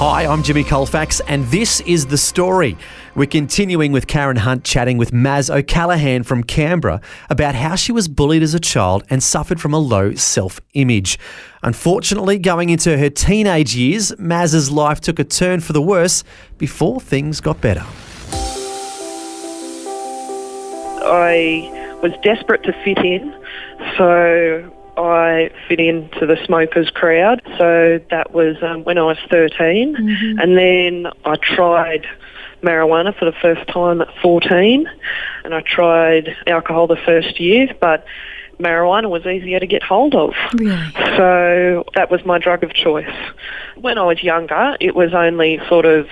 Hi, I'm Jimmy Colefax, and this is The Story. We're continuing with Karen Hunt chatting with Maz O'Callaghan from Canberra about how she was bullied as a child and suffered from a low self-image. Unfortunately, going into her teenage years, Maz's life took a turn for the worse before things got better. I was desperate to fit in, so I fit into the smokers crowd. So that was when I was 13. Mm-hmm. And then I tried marijuana for the first time at 14, and I tried alcohol the first year, but marijuana was easier to get hold of. Really? So that was my drug of choice. When I was younger, it was only sort of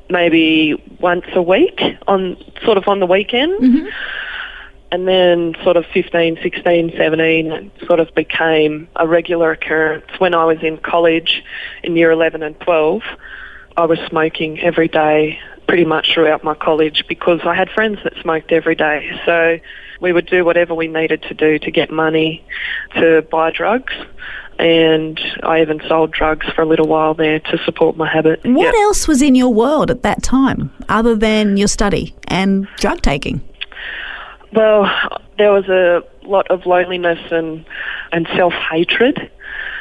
maybe once a week on the weekend. Mm-hmm. And then sort of 15, 16, 17, it sort of became a regular occurrence. When I was in college in year 11 and 12, I was smoking every day pretty much throughout my college because I had friends that smoked every day. So we would do whatever we needed to do to get money to buy drugs. And I even sold drugs for a little while there to support my habit. What else was in your world at that time other than your study and drug taking? Well, there was a lot of loneliness and self-hatred.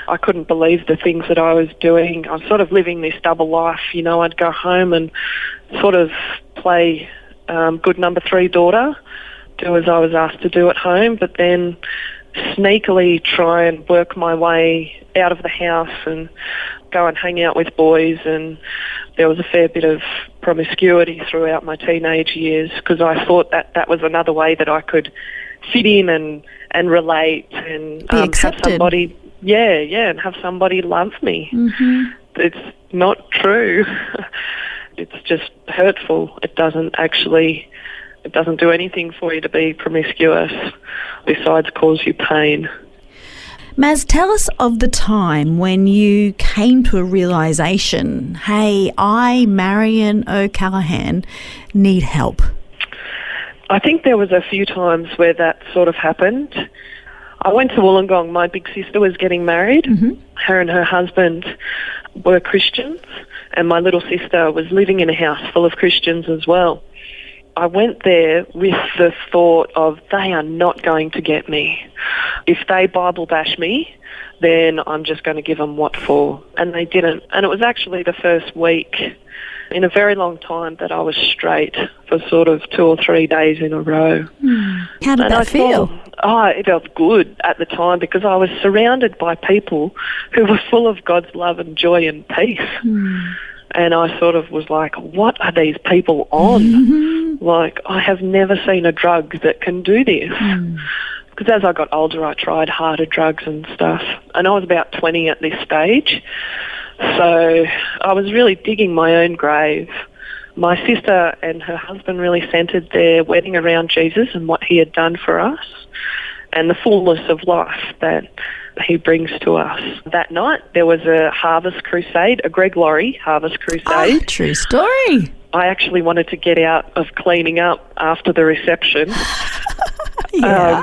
I couldn't believe the things that I was doing. I was sort of living this double life. You know, I'd go home and sort of play good number 3 daughter, do as I was asked to do at home, but then sneakily try and work my way out of the house and go and hang out with boys. And there was a fair bit of promiscuity throughout my teenage years because I thought that was another way that I could fit in and relate and have somebody, and have somebody love me. Mm-hmm. It's not true. It's just hurtful. It doesn't do anything for you to be promiscuous besides cause you pain. Maz, tell us of the time when you came to a realisation, hey, I, Marion O'Callaghan, need help. I think there was a few times where that sort of happened. I went to Wollongong. My big sister was getting married. Mm-hmm. Her and her husband were Christians, and my little sister was living in a house full of Christians as well. I went there with the thought of they are not going to get me. If they Bible bash me, then I'm just going to give them what for. And they didn't. And it was actually the first week in a very long time that I was straight for sort of 2 or 3 days in a row. How did that feel? It felt good at the time because I was surrounded by people who were full of God's love and joy and peace. And I sort of was like, what are these people on? Mm-hmm. Like, I have never seen a drug that can do this. Because as I got older, I tried harder drugs and stuff. And I was about 20 at this stage. So I was really digging my own grave. My sister and her husband really centred their wedding around Jesus and what he had done for us and the fullness of life that he brings to us. That night there was a harvest crusade, a Greg Laurie harvest crusade. Oh, true story. I actually wanted to get out of cleaning up after the reception. Yeah.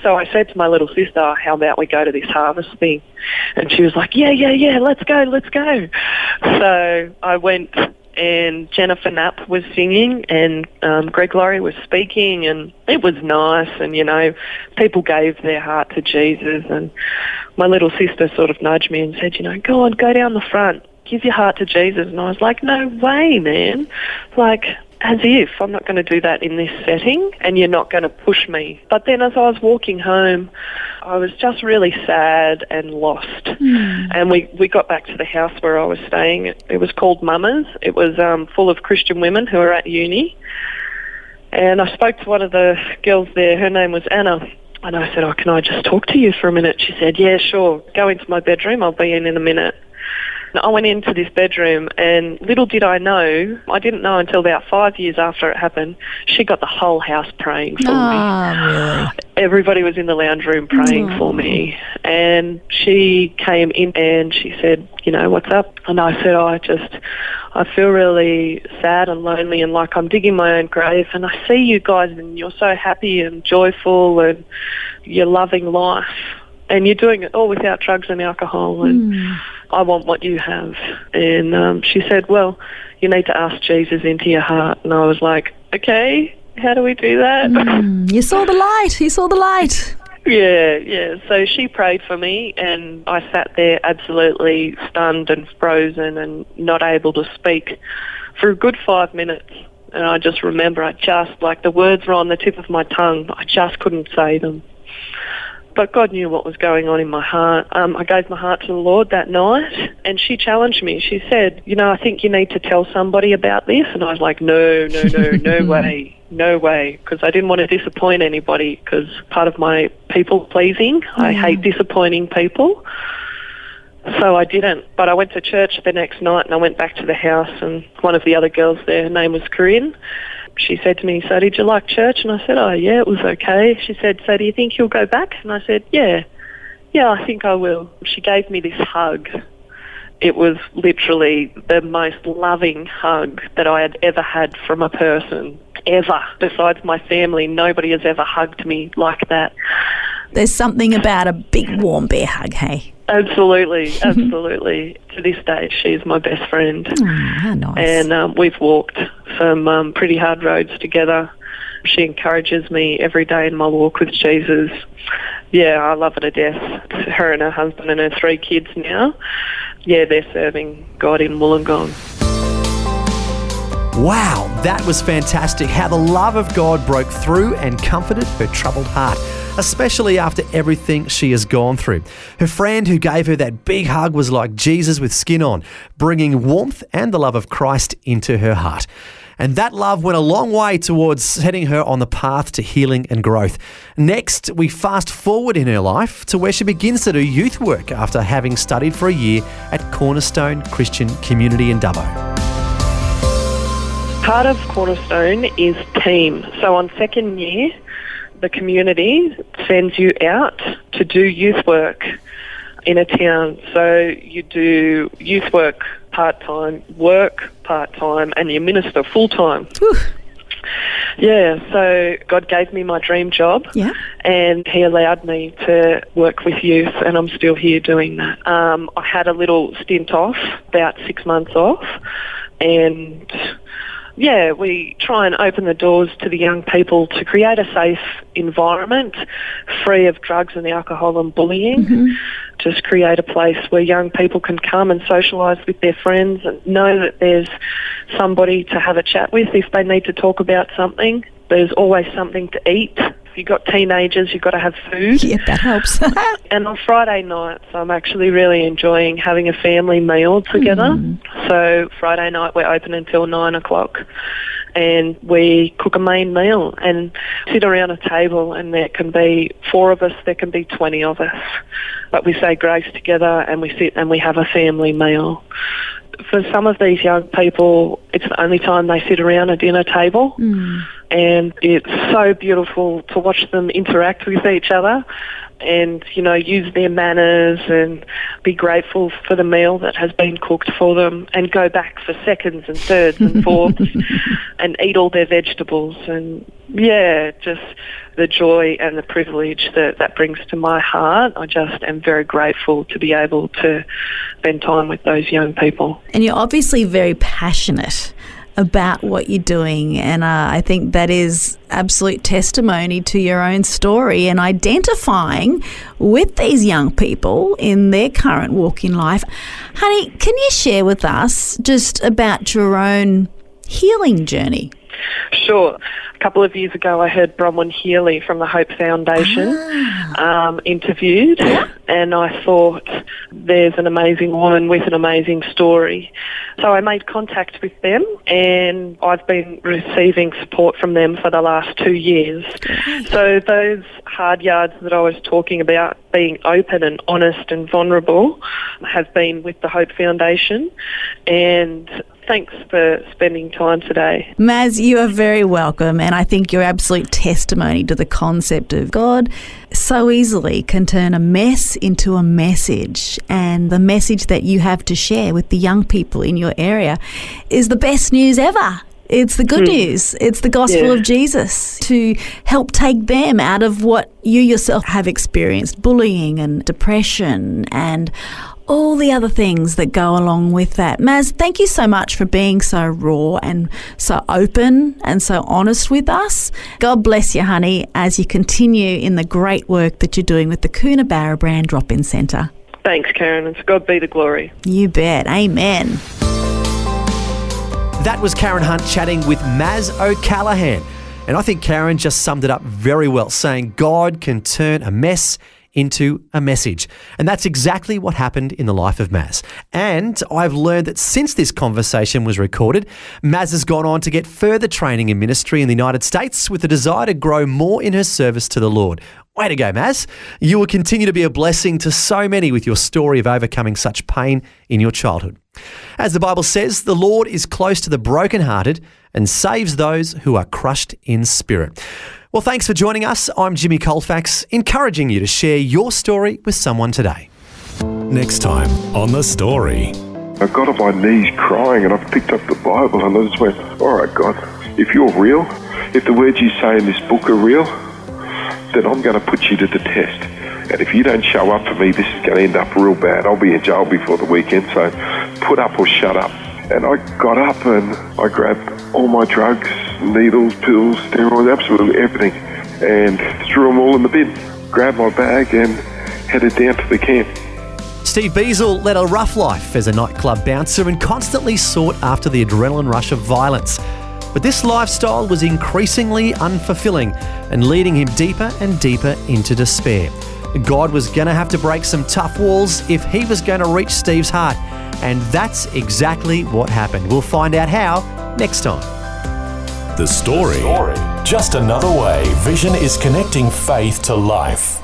So I said to my little sister, how about we go to this harvest thing? And she was like, yeah, let's go. So I went, and Jennifer Knapp was singing and Greg Laurie was speaking, and it was nice, and, you know, people gave their heart to Jesus, and my little sister sort of nudged me and said, you know, go on, go down the front, give your heart to Jesus. And I was like, no way, man. Like, as if I'm not going to do that in this setting and you're not going to push me. But then as I was walking home, I was just really sad and lost. And we got back to the house where I was staying. It was called Mama's. It was full of Christian women who were at uni. And I spoke to one of the girls there. Her name was Anna. And I said, can I just talk to you for a minute? She said, yeah, sure. Go into my bedroom. I'll be in a minute. I went into this bedroom, and little did I know, I didn't know until about 5 years after it happened, she got the whole house praying for me. Really? Everybody was in the lounge room praying for me. And she came in and she said, you know, what's up? And I said, I feel really sad and lonely and like I'm digging my own grave, and I see you guys and you're so happy and joyful and you're loving life. and you're doing it all without drugs and alcohol, and I want what you have. And she said, well, you need to ask Jesus into your heart. And I was like, okay, how do we do that? You saw the light. You saw the light. Yeah. So she prayed for me, and I sat there absolutely stunned and frozen and not able to speak for a good 5 minutes. And I just remember the words were on the tip of my tongue, but I just couldn't say them. But God knew what was going on in my heart. I gave my heart to the Lord that night, and she challenged me. She said, I think you need to tell somebody about this. And I was like, no way. No way, because I didn't want to disappoint anybody, because part of my people-pleasing, I hate disappointing people. So I didn't. But I went to church the next night, and I went back to the house, and one of the other girls there, her name was Corinne, she said to me, so did you like church? And I said, oh, yeah, it was okay. She said, so do you think you'll go back? And I said, yeah, I think I will. She gave me this hug. It was literally the most loving hug that I had ever had from a person, ever. Besides my family, nobody has ever hugged me like that. There's something about a big warm bear hug, hey? Absolutely. To this day, she's my best friend. Oh, how nice. And we've walked some pretty hard roads together. She encourages me every day in my walk with Jesus. Yeah, I love her to death. Her and her husband and her 3 kids now. Yeah, they're serving God in Wollongong. Wow, that was fantastic. How the love of God broke through and comforted her troubled heart, especially after everything she has gone through. Her friend who gave her that big hug was like Jesus with skin on, bringing warmth and the love of Christ into her heart. And that love went a long way towards setting her on the path to healing and growth. Next, we fast forward in her life to where she begins to do youth work after having studied for a year at Cornerstone Christian Community in Dubbo. Part of Cornerstone is team. So on second year, the community sends you out to do youth work in a town. So you do youth work part-time, work part-time, and you minister full-time. Whew. Yeah, so God gave me my dream job, and he allowed me to work with youth, and I'm still here doing that. I had a little stint off, about 6 months off, and yeah, we try and open the doors to the young people to create a safe environment free of drugs and alcohol and bullying. Just create a place where young people can come and socialise with their friends and know that there's somebody to have a chat with if they need to talk about something. There's always something to eat. If you've got teenagers, you've got to have food. Yeah, that helps. And on Friday nights, I'm actually really enjoying having a family meal together. So Friday night, we're open until 9 o'clock. And we cook a main meal and sit around a table, and there can be 4 of us, there can be 20 of us. But we say grace together, and we sit and we have a family meal. For some of these young people, it's the only time they sit around a dinner table. And it's so beautiful to watch them interact with each other and, use their manners and be grateful for the meal that has been cooked for them and go back for seconds and thirds and fourths and eat all their vegetables. And, yeah, just the joy and the privilege that brings to my heart. I just am very grateful to be able to spend time with those young people. And you're obviously very passionate about what you're doing, and I think that is absolute testimony to your own story and identifying with these young people in their current walk in life. Honey, can you share with us just about your own healing journey? Sure. A couple of years ago, I heard Bronwyn Healy from the Hope Foundation interviewed, and I thought, there's an amazing woman with an amazing story. So I made contact with them, and I've been receiving support from them for the last 2 years. So those hard yards that I was talking about, being open and honest and vulnerable, have been with the Hope Foundation, and thanks for spending time today. Maz, you are very welcome, and I think you're absolute testimony to the concept of God so easily can turn a mess into a message, and the message that you have to share with the young people in your area is the best news ever. It's the good news. It's the gospel of Jesus to help take them out of what you yourself have experienced, bullying and depression and all the other things that go along with that. Maz, thank you so much for being so raw and so open and so honest with us. God bless you, honey, as you continue in the great work that you're doing with the Coonabarra Brand Drop-In Centre. Thanks, Karen. It's God be the glory. You bet. Amen. That was Karen Hunt chatting with Maz O'Callaghan. And I think Karen just summed it up very well, saying God can turn a mess into a message. And that's exactly what happened in the life of Maz. And I've learned that since this conversation was recorded, Maz has gone on to get further training in ministry in the United States with a desire to grow more in her service to the Lord. Way to go, Maz. You will continue to be a blessing to so many with your story of overcoming such pain in your childhood. As the Bible says, the Lord is close to the brokenhearted and saves those who are crushed in spirit. Well, thanks for joining us. I'm Jimmy Colefax, encouraging you to share your story with someone today. Next time on The Story. I got on my knees crying and I picked up the Bible and I just went, all right, God, if you're real, if the words you say in this book are real, then I'm going to put you to the test. And if you don't show up for me, this is going to end up real bad. I'll be in jail before the weekend, so put up or shut up. And I got up and I grabbed all my drugs, needles, pills, steroids, absolutely everything, and threw them all in the bin. Grabbed my bag and headed down to the camp. Steve Beazle led a rough life as a nightclub bouncer and constantly sought after the adrenaline rush of violence. But this lifestyle was increasingly unfulfilling and leading him deeper and deeper into despair. God was going to have to break some tough walls if he was going to reach Steve's heart. And that's exactly what happened. We'll find out how next time. The Story. Just another way Vision is connecting faith to life.